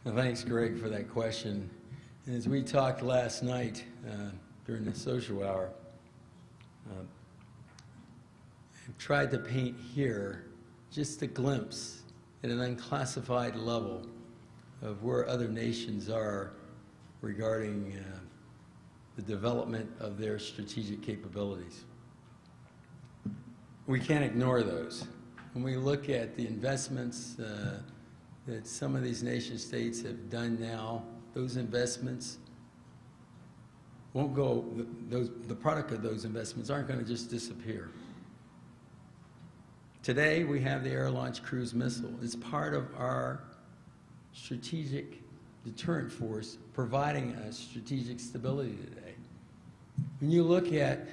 Well, thanks, Greg, for that question. And as we talked last night during the social hour, I've tried to paint here just a glimpse at an unclassified level of where other nations are regarding the development of their strategic capabilities. We can't ignore those. When we look at the investments that some of these nation states have done now, those investments won't go, the product of those investments aren't going to just disappear. Today, we have the air-launched cruise missile. It's part of our strategic deterrent force, providing us strategic stability today. When you look at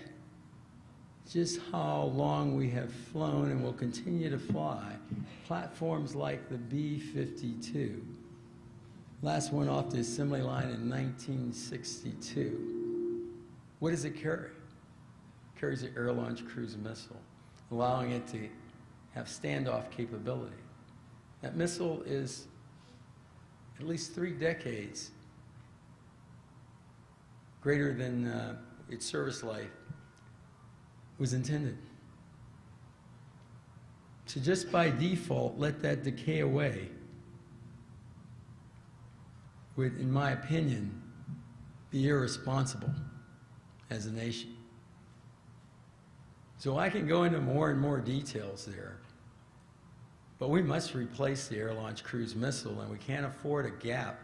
just how long we have flown and will continue to fly, platforms like the B-52, last one off the assembly line in 1962. What does it carry? It carries an air-launched cruise missile, allowing it to have standoff capability. That missile is at least 3 decades greater than its service life was intended. So just by default, let that decay away would, in my opinion, be irresponsible as a nation. So I can go into more and more details there, but we must replace the air-launched cruise missile, and we can't afford a gap.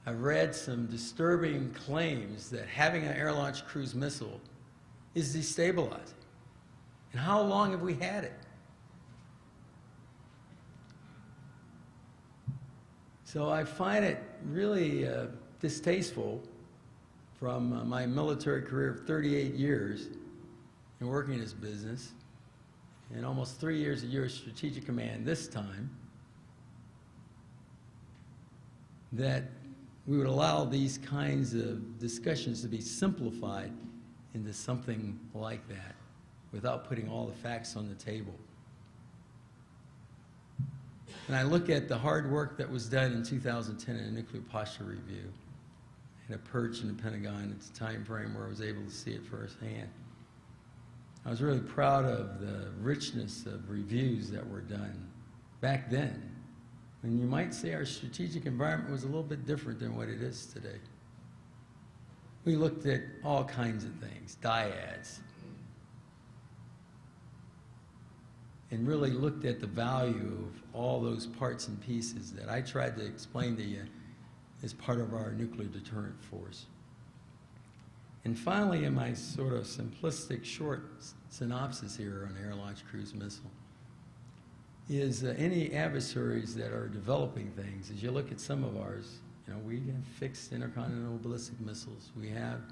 I've read some disturbing claims that having an air-launched cruise missile is destabilizing. And how long have we had it? So I find it really distasteful from my military career of 38 years in working in this business and almost 3 years of U.S. Strategic Command this time, that we would allow these kinds of discussions to be simplified into something like that without putting all the facts on the table. And I look at the hard work that was done in 2010 in a nuclear posture review and a purge in the Pentagon at the time frame where I was able to see it firsthand. I was really proud of the richness of reviews that were done back then, when you might say our strategic environment was a little bit different than what it is today. We looked at all kinds of things, dyads, and really looked at the value of all those parts and pieces that I tried to explain to you as part of our nuclear deterrent force. And finally, in my sort of simplistic short synopsis here on air-launched cruise missile, is any adversaries that are developing things. As you look at some of ours, we have fixed intercontinental ballistic missiles. We have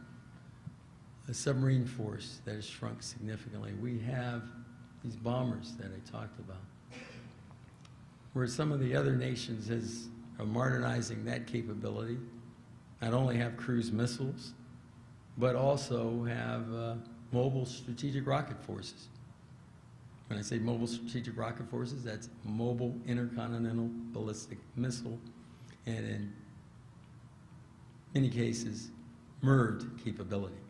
a submarine force that has shrunk significantly. We have these bombers that I talked about. Where some of the other nations are modernizing that capability, not only have cruise missiles, but also have mobile strategic rocket forces. When I say mobile strategic rocket forces, that's mobile intercontinental ballistic missile, and in many cases, MIRV capability.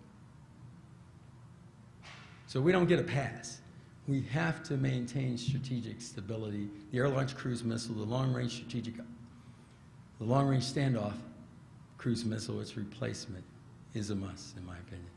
So we don't get a pass. We have to maintain strategic stability. The air-launched cruise missile, the long-range standoff cruise missile, its replacement is a must, in my opinion.